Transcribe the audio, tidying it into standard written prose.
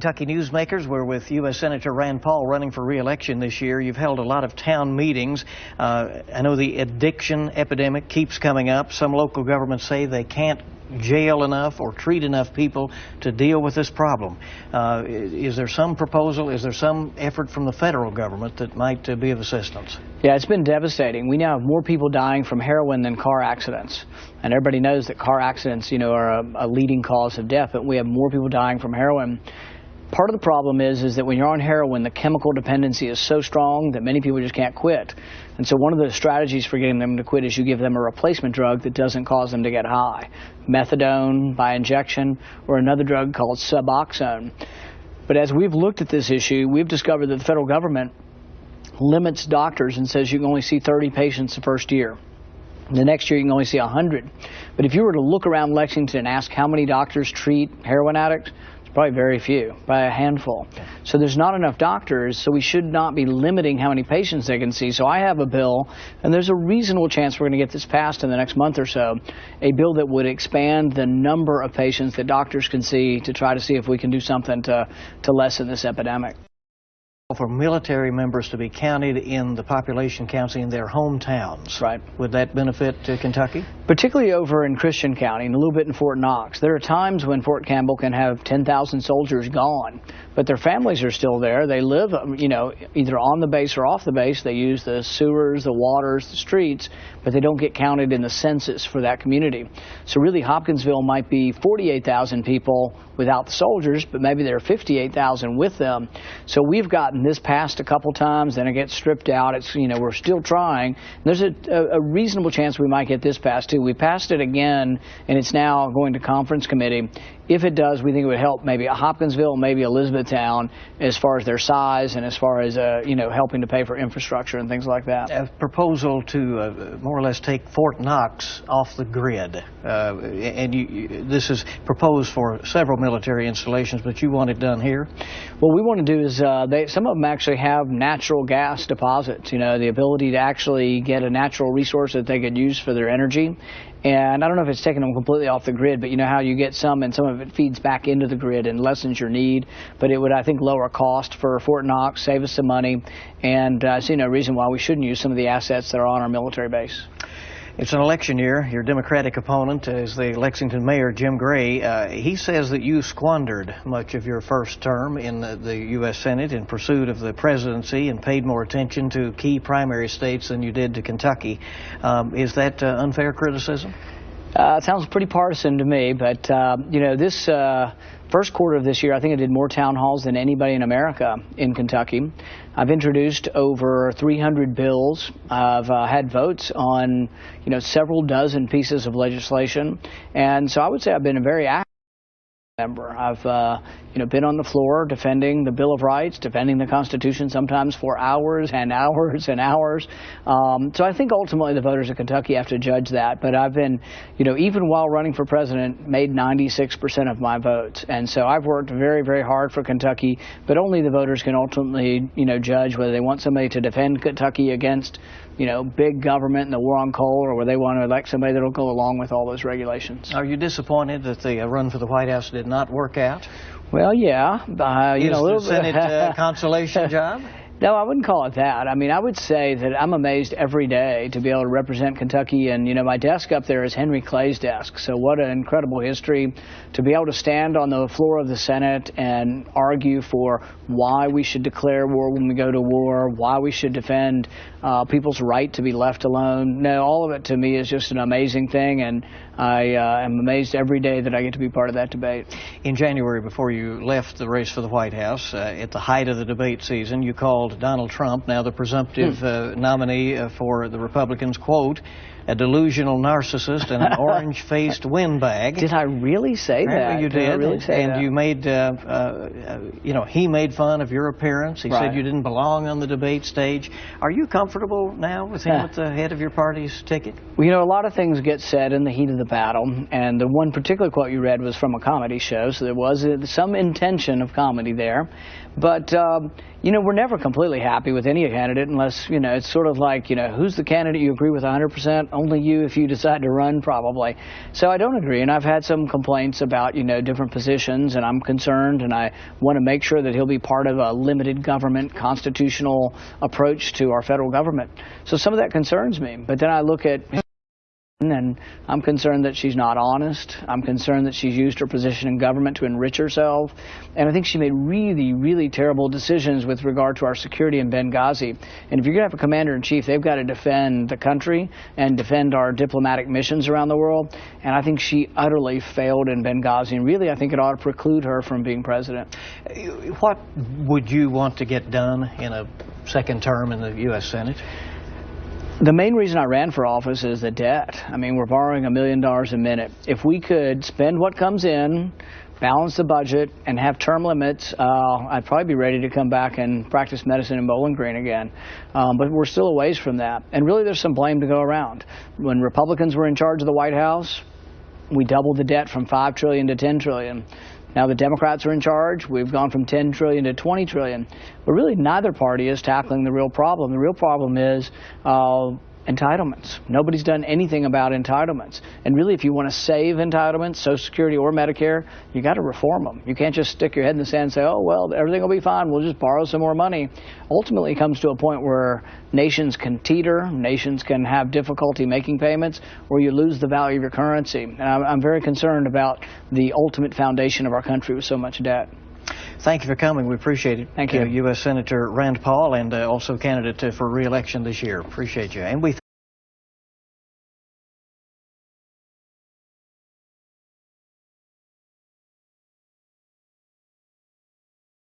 Kentucky newsmakers, we're with U.S. Senator Rand Paul running for re-election this year. You've held a lot of town meetings. I know the addiction epidemic keeps coming up. Some local governments say they can't jail enough or treat enough people to deal with this problem. Is there some proposal, is there some effort from the federal government that might be of assistance? Yeah, it's been devastating. We now have more people dying from heroin than car accidents. And everybody knows that car accidents, are a leading cause of death, but we have more people dying from heroin. Part of the problem is that when you're on heroin, the chemical dependency is so strong that many people just can't quit. And so one of the strategies for getting them to quit is you give them a replacement drug that doesn't cause them to get high. Methadone by injection, or another drug called Suboxone. But as we've looked at this issue, we've discovered that the federal government limits doctors and says you can only see 30 patients the first year. The next year you can only see 100. But if you were to look around Lexington and ask how many doctors treat heroin addicts, probably very few, by a handful. So there's not enough doctors, so we should not be limiting how many patients they can see. So I have a bill, and there's a reasonable chance we're going to get this passed in the next month or so, a bill that would expand the number of patients that doctors can see to try to see if we can do something to lessen this epidemic. For military members to be counted in the population counts in their hometowns. Right. Would that benefit Kentucky? Particularly over in Christian County and a little bit in Fort Knox. There are times when Fort Campbell can have 10,000 soldiers gone, but their families are still there. They live, either on the base or off the base. They use the sewers, the waters, the streets, but they don't get counted in the census for that community. So really Hopkinsville might be 48,000 people without the soldiers, but maybe there are 58,000 with them. So we've gotten this passed a couple times, then it gets stripped out. It's, we're still trying. There's a reasonable chance we might get this passed too. We passed it again, and it's now going to conference committee. If it does, we think it would help maybe a Hopkinsville, maybe Elizabethtown, as far as their size and as far as helping to pay for infrastructure and things like that. A proposal to more or less take Fort Knox off the grid, this is proposed for several military installations, but you want it done here? What we want to do is some of them actually have natural gas deposits. The ability to actually get a natural resource that they could use for their energy. And I don't know if it's taking them completely off the grid, but you know how you get some and some of it feeds back into the grid and lessens your need. But it would, I think, lower cost for Fort Knox, save us some money, and I see no reason why we shouldn't use some of the assets that are on our military base. It's an election year. Your Democratic opponent is the Lexington mayor, Jim Gray. He says that you squandered much of your first term in the U.S. Senate in pursuit of the presidency and paid more attention to key primary states than you did to Kentucky. Is that unfair criticism? It sounds pretty partisan to me, but this first quarter of this year, I think I did more town halls than anybody in America in Kentucky. I've introduced over 300 bills. I've had votes on, several dozen pieces of legislation, and so I would say I've been a very active member. I've been on the floor defending the Bill of Rights, defending the Constitution, sometimes for hours and hours and hours. So I think ultimately the voters of Kentucky have to judge that. But I've been, even while running for president, made 96% of my votes. And so I've worked very, very hard for Kentucky, but only the voters can ultimately, judge whether they want somebody to defend Kentucky against, big government and the war on coal, or whether they want to elect somebody that will go along with all those regulations. Are you disappointed that the run for the White House did not work out? Well, yeah. Is the Senate consolation job? No, I wouldn't call it that. I mean, I would say that I'm amazed every day to be able to represent Kentucky, and, my desk up there is Henry Clay's desk. So what an incredible history to be able to stand on the floor of the Senate and argue for why we should declare war when we go to war, why we should defend people's right to be left alone. No, all of it to me is just an amazing thing, and I am amazed every day that I get to be part of that debate. In January, before you left the race for the White House, at the height of the debate season, you called Donald Trump, now the presumptive nominee for the Republicans, quote, a delusional narcissist and an orange-faced windbag. Did I really say that? You did. I really say and that? You made, he made fun of your appearance. He said you didn't belong on the debate stage. Are you comfortable now with him at the head of your party's ticket? Well, a lot of things get said in the heat of the battle, and the one particular quote you read was from a comedy show, so there was some intention of comedy there. But, we're never completely happy with any candidate unless, it's sort of like, who's the candidate you agree with 100%? only you if you decide to run, probably. So I don't agree, and I've had some complaints about, different positions, and I'm concerned, and I want to make sure that he'll be part of a limited government constitutional approach to our federal government. So some of that concerns me. But then I look at, and I'm concerned that she's not honest. I'm concerned that she's used her position in government to enrich herself. And I think she made really, really terrible decisions with regard to our security in Benghazi. And if you're going to have a commander-in-chief, they've got to defend the country and defend our diplomatic missions around the world. And I think she utterly failed in Benghazi. And really, I think it ought to preclude her from being president. What would you want to get done in a second term in the U.S. Senate? The main reason I ran for office is the debt. I mean, we're borrowing $1 million a minute. If we could spend what comes in, balance the budget, and have term limits, I'd probably be ready to come back and practice medicine in Bowling Green again. But we're still a ways from that. And really, there's some blame to go around. When Republicans were in charge of the White House, we doubled the debt from $5 trillion to $10 trillion. Now the Democrats are in charge. We've gone from $10 trillion to $20 trillion. But really, neither party is tackling the real problem. The real problem is entitlements. Nobody's done anything about entitlements. And really, if you want to save entitlements, Social Security or Medicare, you got to reform them. You can't just stick your head in the sand and say, oh, well, everything will be fine. We'll just borrow some more money. Ultimately, it comes to a point where nations can teeter, nations can have difficulty making payments, or you lose the value of your currency. And I'm very concerned about the ultimate foundation of our country with so much debt. Thank you for coming. We appreciate it. Thank you. U.S. Senator Rand Paul, and also candidate for re-election this year. Appreciate you. And we